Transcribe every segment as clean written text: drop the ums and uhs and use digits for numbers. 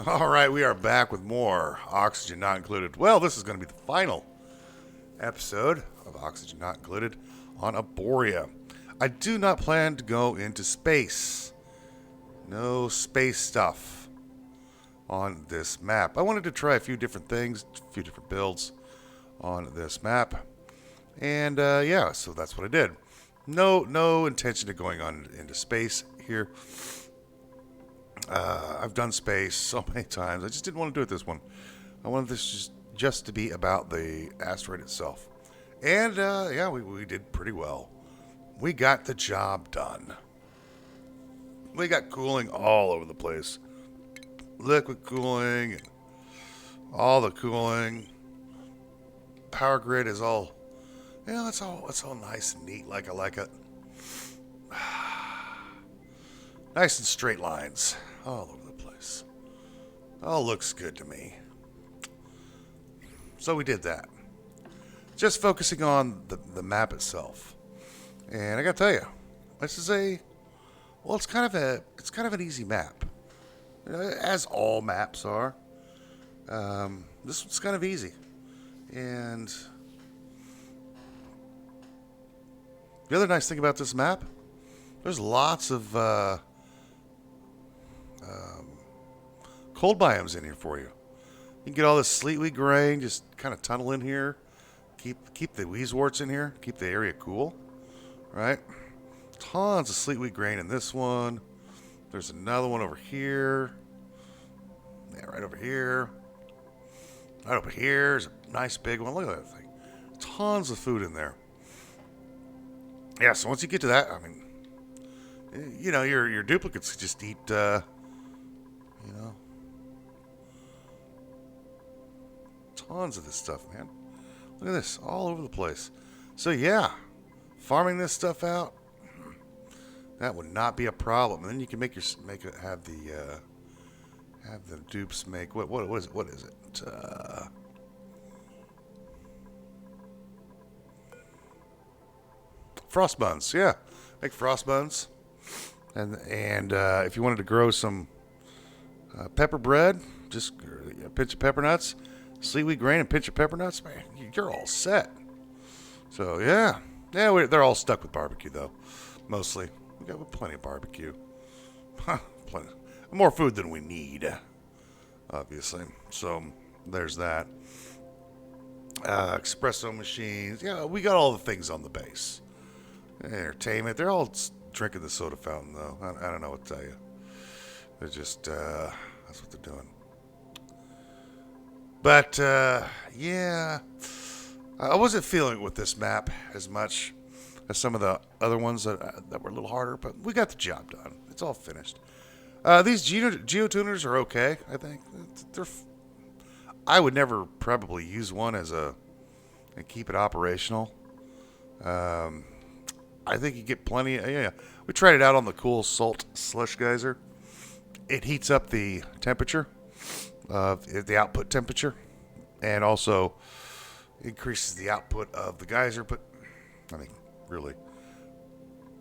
All right, we are back with more Oxygen Not Included. Well, this is going to be the final episode of Oxygen Not Included on Aboria. I do not plan to go into space. No space stuff on this map. I wanted to try a few different things, a few different builds on this map. And yeah, so that's what I did. No intention of going on into space here. I've done space so many times. I just didn't want to do it this one. I wanted this just to be about the asteroid itself. And yeah, we did pretty well. We got the job done. We got cooling all over the place. Liquid cooling, and all the cooling. Power grid is all, it's all nice and neat like I like it. Nice and straight lines all over the place. All looks good to me. So we did that. Just focusing on the map itself. And I gotta tell you, this is it's kind of an easy map. As all maps are. This one's kind of easy. And the other nice thing about this map, there's lots of cold biomes in here for you. You can get all this sleetweed grain, just kind of tunnel in here. Keep the wheezeworts in here. Keep the area cool. Right? Tons of sleetweed grain in this one. There's another one over here. Yeah, right over here. Right over here is a nice big one. Look at that thing. Tons of food in there. Yeah, so once you get to that, I mean, your duplicates just eat, tons of this stuff, man. Look at this, all over the place. So yeah, farming this stuff out, that would not be a problem. And then you can have the dupes make what is it? Frost buns, yeah, make frost buns. And if you wanted to grow some pepper bread, just a pinch of pepper nuts, seaweed grain, and pinch of pepper nuts, man, you're all set. So yeah, they're all stuck with barbecue though, mostly. We got plenty of barbecue, plenty, more food than we need, obviously. So there's that. Espresso machines, yeah, we got all the things on the base. Entertainment, they're all drinking the soda fountain though. I don't know what to tell you. They're just that's what they're doing. But yeah, I wasn't feeling it with this map as much as some of the other ones that were a little harder. But we got the job done. It's all finished. These geotuners are okay. I think I would never probably use one and keep it operational. I think you get plenty. Yeah, we tried it out on the cool salt slush geyser. It heats up the temperature, the output temperature, and also increases the output of the geyser. But I mean, really,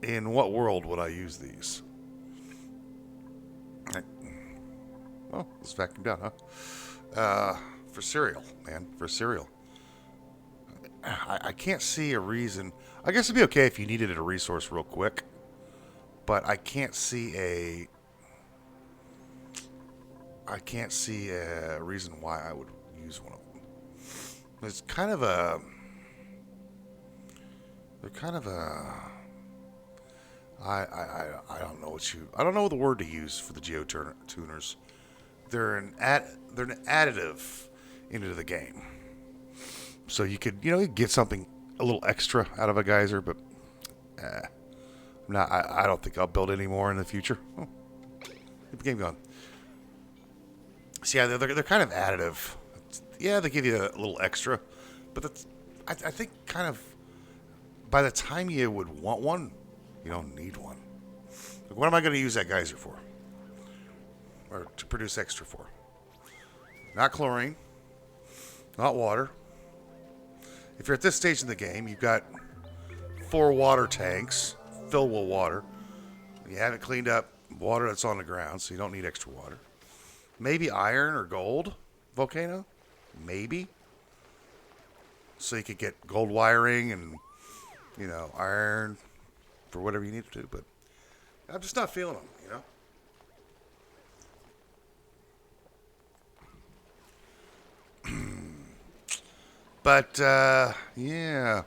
in what world would I use these? Oh, it's vacuumed down, huh? For cereal, man. For cereal. I can't see a reason. I guess it'd be okay if you needed a resource real quick, but I can't see a reason why I would use one of them. It's kind of a. They're kind of a. I don't know I don't know the word to use for the geotuners. They're an additive into the game. So you could, get something a little extra out of a geyser, but I don't think I'll build any more in the future. Oh, keep the game going. So yeah, they're kind of additive. Yeah, they give you a little extra, but I think kind of by the time you would want one, you don't need one. Like, what am I going to use that geyser for? Or to produce extra for? Not chlorine, not water. If you're at this stage in the game, you've got 4 water tanks filled with water. You haven't cleaned up water that's on the ground, so you don't need extra water. Maybe iron or gold volcano. Maybe. So you could get gold wiring and, iron for whatever you need to do. But I'm just not feeling them. But, yeah.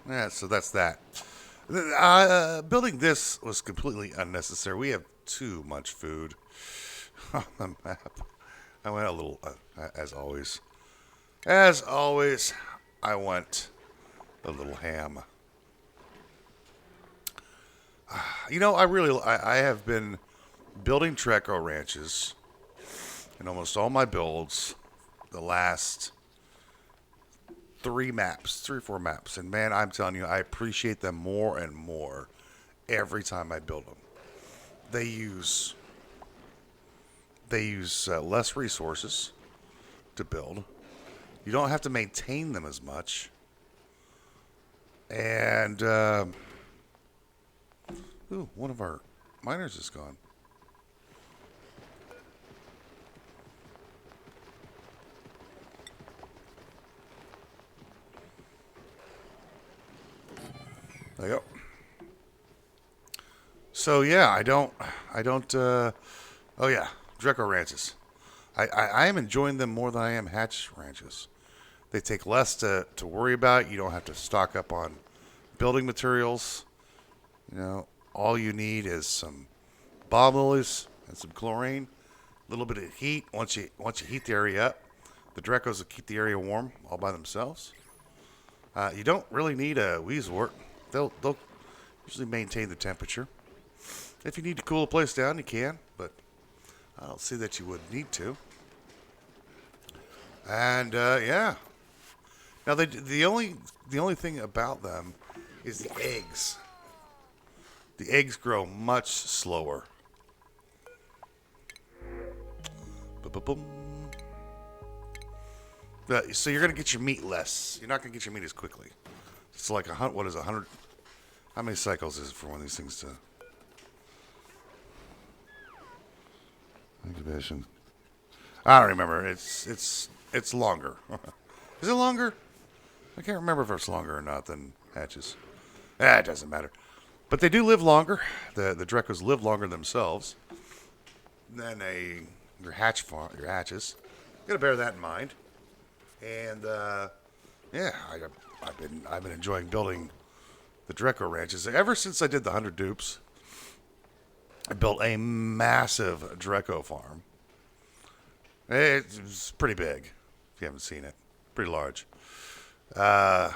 Yeah, so that's that. Building this was completely unnecessary. We have too much food on the map. I went a little, as always. As always, I went a little ham. I have been building Treco ranches in almost all my builds the last three or four maps. And man, I'm telling you, I appreciate them more and more every time I build them. They use less resources to build. You don't have to maintain them as much. And one of our miners is gone. There you go. So yeah, I don't. Oh yeah, Dreco ranches. I am enjoying them more than I am hatch ranches. They take less to worry about. You don't have to stock up on building materials. All you need is some bomb lilies and some chlorine, a little bit of heat. Once you heat the area up, the Drecos will keep the area warm all by themselves. You don't really need a Weezewort. They'll usually maintain the temperature. If you need to cool a place down, you can, but I don't see that you would need to. And yeah. Now the only thing about them is the eggs. The eggs grow much slower. So you're gonna get your meat less. You're not gonna get your meat as quickly. It's like what is 100? How many cycles is it for one of these things to incubation? I don't remember. It's longer. Is it longer? I can't remember if it's longer or not than hatches. It doesn't matter. But they do live longer. The Drecos live longer themselves than your hatches. You gotta bear that in mind. And yeah, I've been enjoying building the Dreco ranches ever since I did the 100 dupes. I built a massive Dreco farm. It's pretty big. If you haven't seen it, pretty large. Yeah,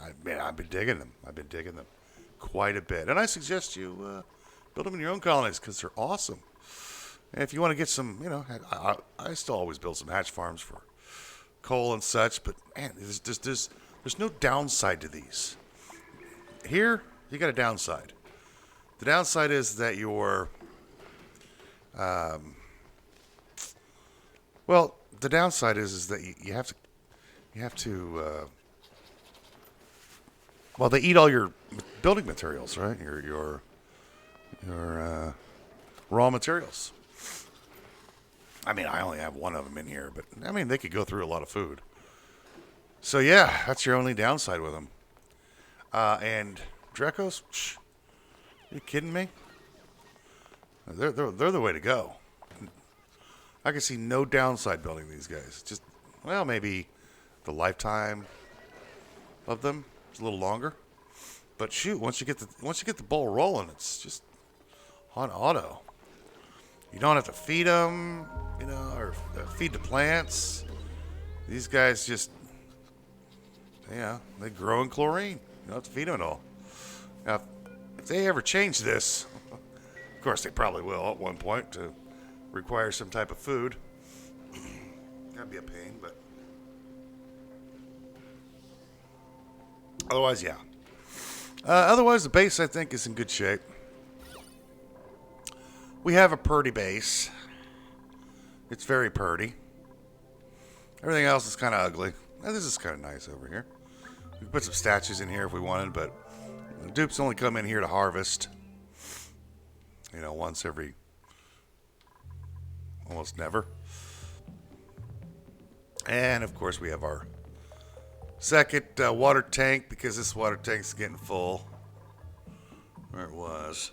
I've been digging them. I've been digging them quite a bit, and I suggest you build them in your own colonies because they're awesome. And if you want to get some, I still always build some hatch farms for coal and such. But man, there's no downside to these. Here, you got a downside. The downside is that the downside is that you have to. Well, they eat all your building materials, right? Your raw materials. I mean, I only have one of them in here, but I mean, they could go through a lot of food. So yeah, that's your only downside with them. And Drecos, are you kidding me? They're the way to go. I can see no downside building these guys. Just maybe the lifetime of them is a little longer. But shoot, once you get the ball rolling, it's just on auto. You don't have to feed them, or feed the plants. These guys just, they grow in chlorine. You don't have to feed them at all. Now, if they ever change this, of course they probably will at one point to require some type of food. That'd be a pain, but otherwise, yeah. Otherwise, the base, I think, is in good shape. We have a purdy base. It's very purdy. Everything else is kind of ugly. Now, this is kind of nice over here. We could put some statues in here if we wanted, but the dupes only come in here to harvest. You know, once every almost never. And of course, we have our second water tank because this water tank's getting full. Where it was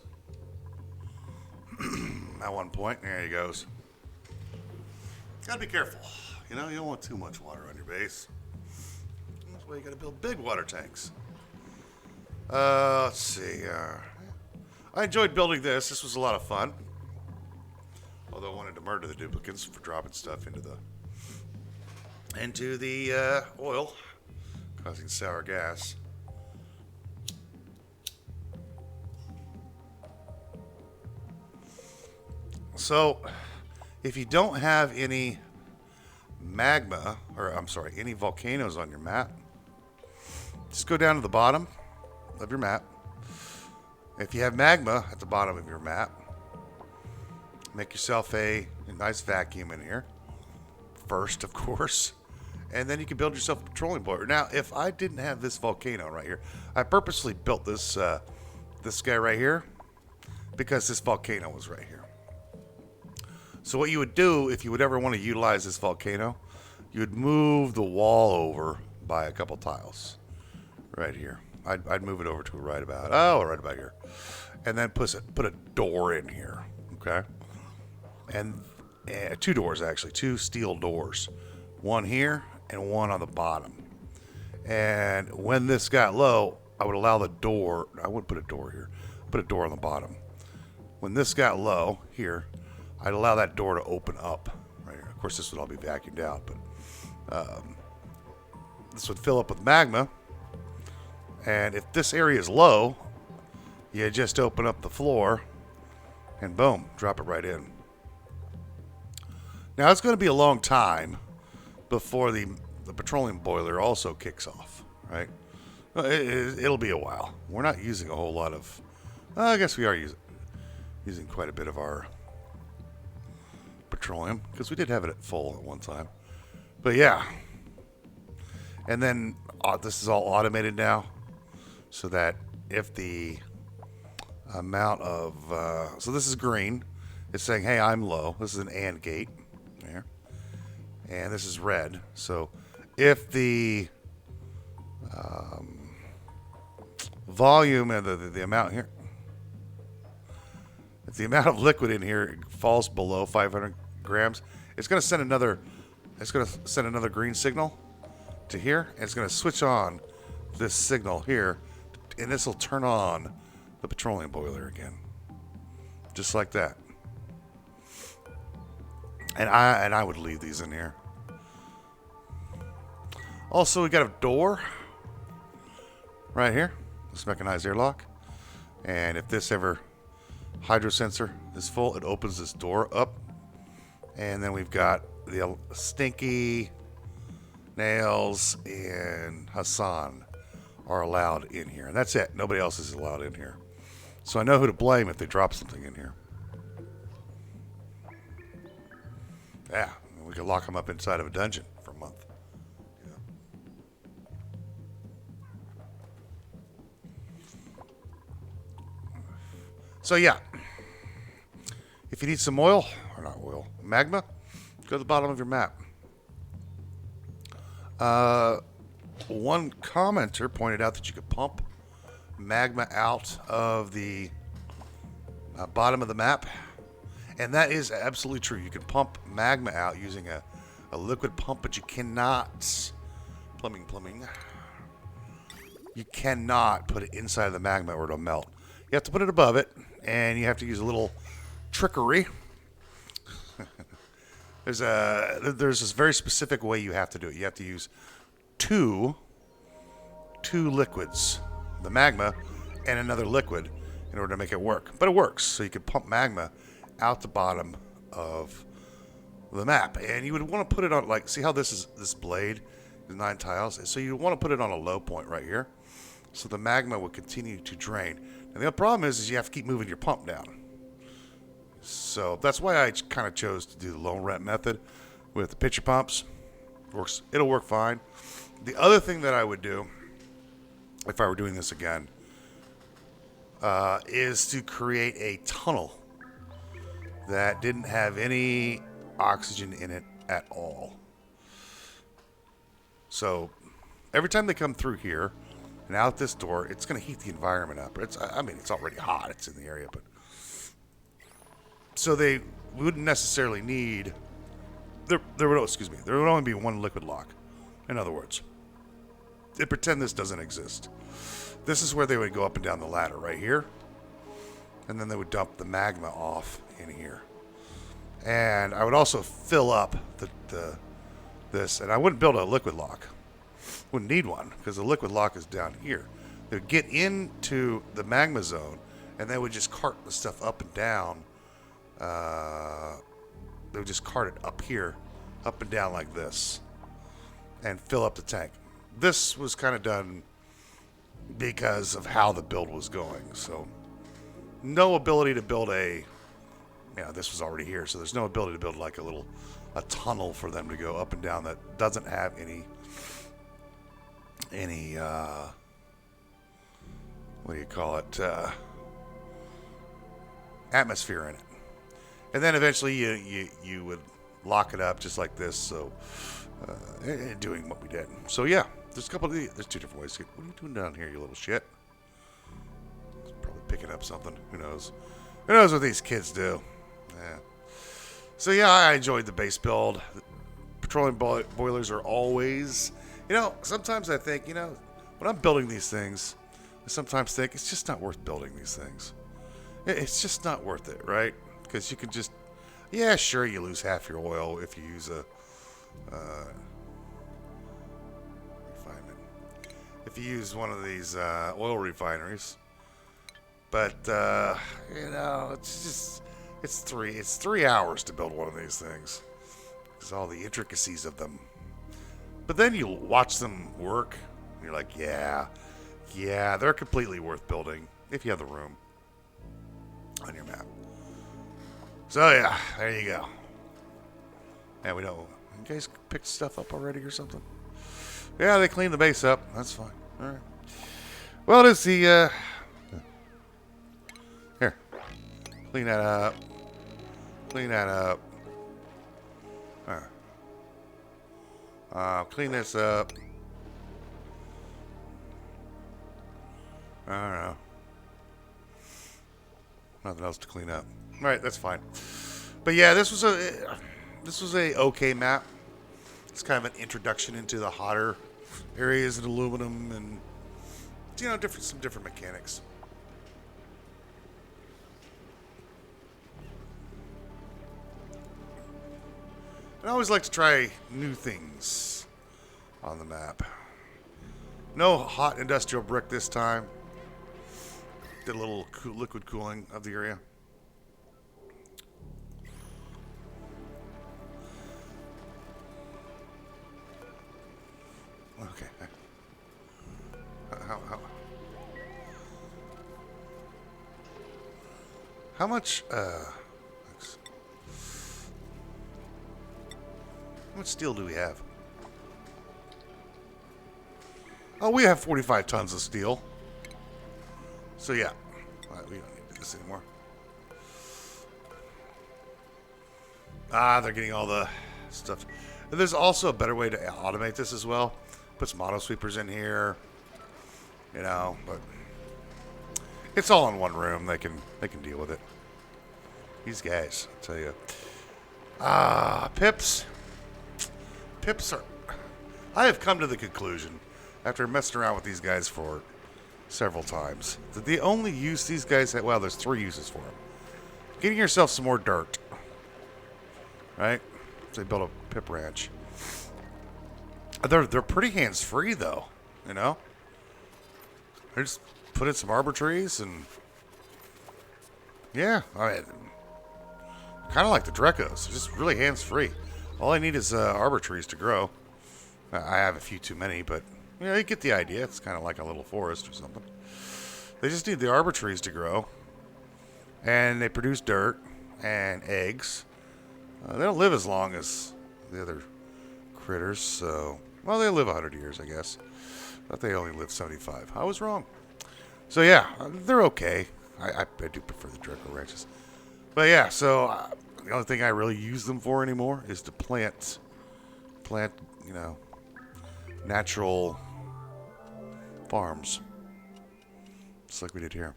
at one point. There he goes. Gotta be careful. You know, you don't want too much water on your base. That's why you gotta build big water tanks. Let's see. I enjoyed building this. This was a lot of fun. Although I wanted to murder the duplicates for dropping stuff into the oil, causing sour gas. So, if you don't have any magma, or I'm sorry, any volcanoes on your map, just go down to the bottom of your map. If you have magma at the bottom of your map, make yourself a nice vacuum in here. First, of course. And then you can build yourself a petroleum boiler. Now, if I didn't have this volcano right here, I purposely built this this guy right here because this volcano was right here. So what you would do if you would ever want to utilize this volcano, you would move the wall over by a couple tiles right here. I'd move it over to right about here, and then put a door in here. Okay, and two doors actually, two steel doors, one here and one on the bottom. And when this got low, I would allow the door. I wouldn't put a door here. Put a door on the bottom. When this got low here, I'd allow that door to open up right here. Of course, this would all be vacuumed out, but this would fill up with magma. And if this area is low, you just open up the floor and boom, drop it right in. Now, it's going to be a long time before the petroleum boiler also kicks off, right? It'll be a while. We're not using a whole lot of... I guess we are using quite a bit of our petroleum because we did have it at full at one time. But yeah. And then this is all automated now so that if the amount of... so this is green. It's saying, hey, I'm low. This is an AND gate. There. And this is red. So if the volume and the amount here, if the amount of liquid in here falls below 500 grams, it's going to send another green signal to here, and it's going to switch on this signal here, and this will turn on the petroleum boiler again, just like that. And I would leave these in here. Also, we got a door right here, this mechanized airlock, and if this ever hydro sensor is full, it opens this door up. And then we've got the Stinky, Nails, and Hassan are allowed in here. And that's it. Nobody else is allowed in here. So I know who to blame if they drop something in here. Yeah, we could lock them up inside of a dungeon for a month. So yeah, if you need some oil, or not oil, magma, go to the bottom of your map. One commenter pointed out that you could pump magma out of the bottom of the map, and that is absolutely true. You can pump magma out using a liquid pump, but you cannot, plumbing, you cannot put it inside of the magma or it'll melt. You have to put it above it, and you have to use a little trickery. There's this very specific way you have to do it. You have to use two liquids, the magma and another liquid, in order to make it work. But it works, so you can pump magma out the bottom of the map, and you would want to put it on, like, see how this blade is 9 tiles, so you want to put it on a low point right here, so the magma will continue to drain. And the other problem is you have to keep moving your pump down. So that's why I kind of chose to do the low rent method with the pitcher pumps. Works. It'll work fine. The other thing that I would do, if I were doing this again, is to create a tunnel that didn't have any oxygen in it at all. So every time they come through here and out this door, it's going to heat the environment up. I mean, it's already hot. It's in the area, but so they wouldn't necessarily need. There would only be one liquid lock. In other words, they pretend this doesn't exist. This is where they would go up and down the ladder right here, and then they would dump the magma off in here. And I would also fill up this, and I wouldn't build a liquid lock. Wouldn't need one because the liquid lock is down here. They would get into the magma zone, and they would just cart the stuff up and down. They would just cart it up here, up and down like this, and fill up the tank. This was kind of done because of how the build was going. So no ability to build this was already here, so there's no ability to build like a tunnel for them to go up and down that doesn't have any what do you call it, atmosphere in it. And then eventually you would lock it up just like this, so doing what we did. So yeah, there's two different ways. What are you doing down here, you little shit? Probably picking up something. Who knows? Who knows what these kids do? Yeah. So yeah, I enjoyed the base build. Petroleum boilers are always, sometimes I think, when I'm building these things, I sometimes think it's just not worth building these things. It's just not worth it, right? Because you can just, sure, you lose half your oil if you use a refinement. If you use one of these oil refineries, but it's 3 hours to build one of these things. Because all the intricacies of them. But then you watch them work, and you're like, yeah, they're completely worth building if you have the room on your map. So yeah, there you go. Yeah, we know. You guys picked stuff up already or something? Yeah, they cleaned the base up. That's fine. All right. Well, it is the here. Clean that up. Clean that up. Clean this up. I don't know. Nothing else to clean up. All right, that's fine. But yeah, this was a okay map. It's kind of an introduction into the hotter areas in aluminum and some different mechanics. I always like to try new things on the map. No hot industrial brick this time. Did a little liquid cooling of the area. Okay. How much? How much steel do we have? Oh, we have 45 tons of steel. So yeah, we don't need to do this anymore. They're getting all the stuff. And there's also a better way to automate this as well. Put some auto sweepers in here, but it's all in one room. They can deal with it. These guys, I'll tell you. Pips. Pips are. I have come to the conclusion, after messing around with these guys for several times, that the only use these guys have, well, there's 3 uses for them. Getting yourself some more dirt, right? So they build a pip ranch. They're pretty hands-free, though, They just put in some arbor trees, and yeah, I mean, kind of like the Drecos. They're just really hands-free. All I need is arbor trees to grow. I have a few too many, but you get the idea. It's kind of like a little forest or something. They just need the arbor trees to grow, and they produce dirt and eggs. They don't live as long as the other critters, so... Well, they live 100 years, I guess. But they only live 75. I was wrong. So, yeah, they're okay. I do prefer the Draco Ranches. But, yeah, so the only thing I really use them for anymore is to plant, you know, natural farms. Just like we did here.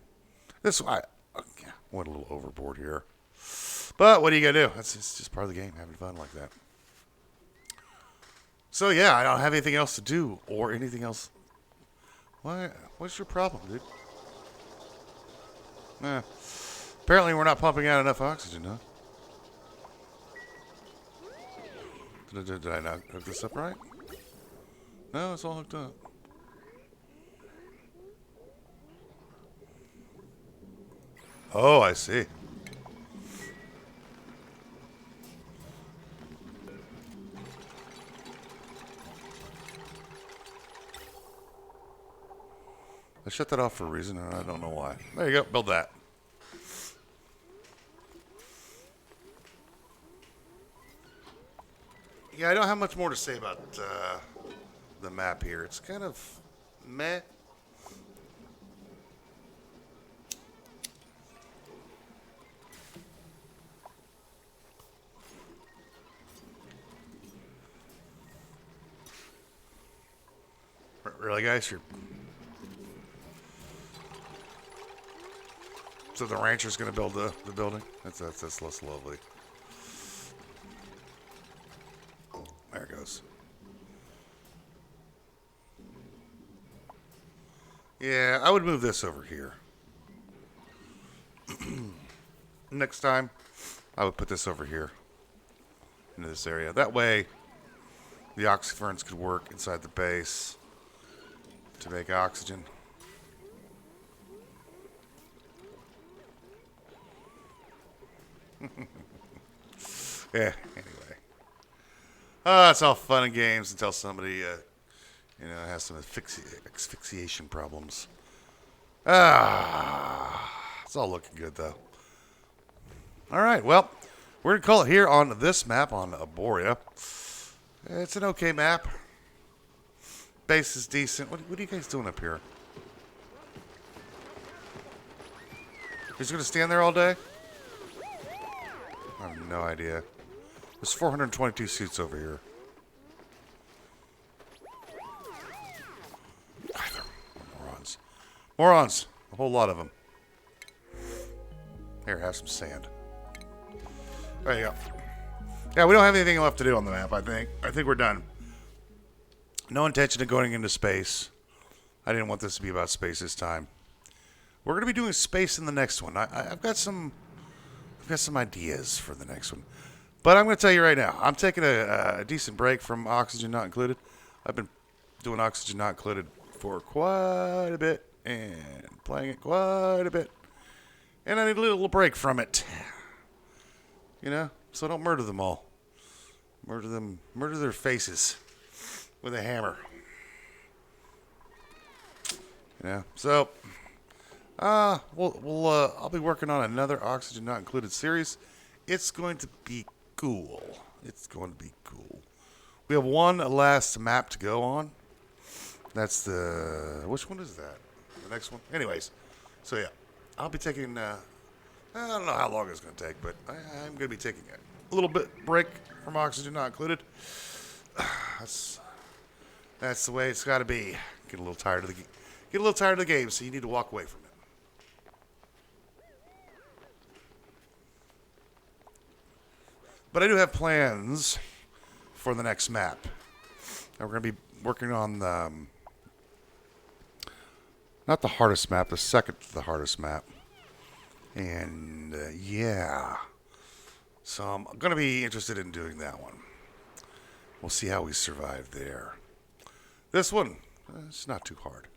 This, I went a little overboard here. But what are you going to do? It's just part of the game, having fun like that. So, yeah, I don't have anything else to do or anything else. What's your problem, dude? Apparently we're not pumping out enough oxygen, huh? Did I not hook this up right? No, it's all hooked up. Oh, I see. I shut that off for a reason, and I don't know why. There you go. Build that. Yeah, I don't have much more to say about the map here. It's kind of meh. Really, guys? So the rancher's going to build the building? That's less lovely. There it goes. Yeah, I would move this over here. Next time, I would put this over here. Into this area. That way, the oxyferns could work inside the base to make oxygen. Yeah, anyway. It's all fun and games until somebody, has some asphyxiation problems. It's all looking good, though. All right, well, we're going to call it here on this map on Aboria. It's an okay map. Base is decent. What are you guys doing up here? You're just going to stand there all day? I have no idea. There's 422 suits over here. Morons. Morons. A whole lot of them. Here, have some sand. There you go. Yeah, we don't have anything left to do on the map, I think. I think we're done. No intention of going into space. I didn't want this to be about space this time. We're going to be doing space in the next one. I've got some ideas for the next one. But I'm going to tell you right now, I'm taking a decent break from Oxygen Not Included. I've been doing Oxygen Not Included for quite a bit and playing it quite a bit. And I need a little break from it. You know? So don't murder them all. Murder their faces with a hammer. You know? So, I'll be working on another Oxygen Not Included series. It's going to be cool. It's going to be cool. We have one last map to go on. That's which one is that? The next one? Anyways, so yeah, I'll be taking, I don't know how long it's going to take, but I'm going to be taking a little bit break from Oxygen Not Included. That's the way it's got to be. Get a little tired of the game, so you need to walk away from it. But I do have plans for the next map. Now we're going to be working on not the hardest map, the second to the hardest map. And yeah. So I'm going to be interested in doing that one. We'll see how we survive there. This one, it's not too hard.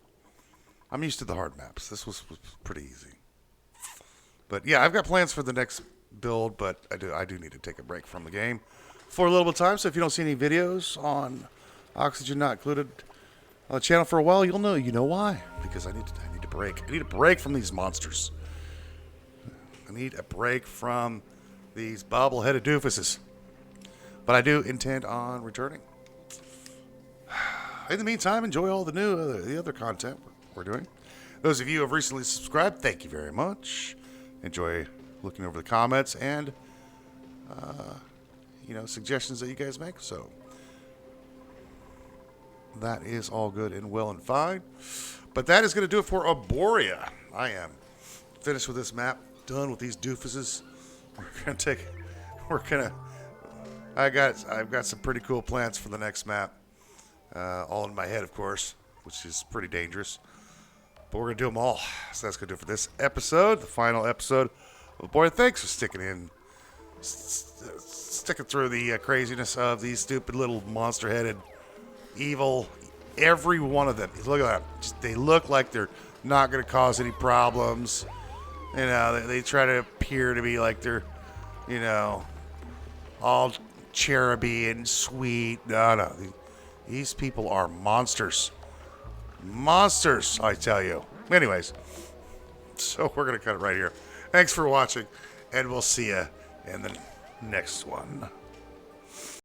I'm used to the hard maps. This was pretty easy. But yeah, I've got plans for the next build, but I do need to take a break from the game for a little bit of time. So if you don't see any videos on Oxygen Not Included on the channel for a while, you know why. Because I need a break. I need a break from these monsters. I need a break from these bobble-headed doofuses. But I do intend on returning. in the meantime, enjoy all the other content we're doing. Those of you who have recently subscribed, thank you very much. Enjoy looking over the comments and suggestions that you guys make. So that is all good and well and fine. But that is going to do it for Aboria. I am finished with this map. Done with these doofuses. I've got some pretty cool plans for the next map. All in my head, of course, which is pretty dangerous. But we're going to do them all. So that's going to do it for this episode, the final episode of Aboria. Thanks for sticking through the craziness of these stupid little monster-headed evil. Every one of them. Look at that. They look like they're not going to cause any problems. They try to appear to be like they're, all cheruby and sweet. No. These people are monsters. Monsters, I tell you. Anyways, so we're going to cut it right here. Thanks for watching, and we'll see you in the next one.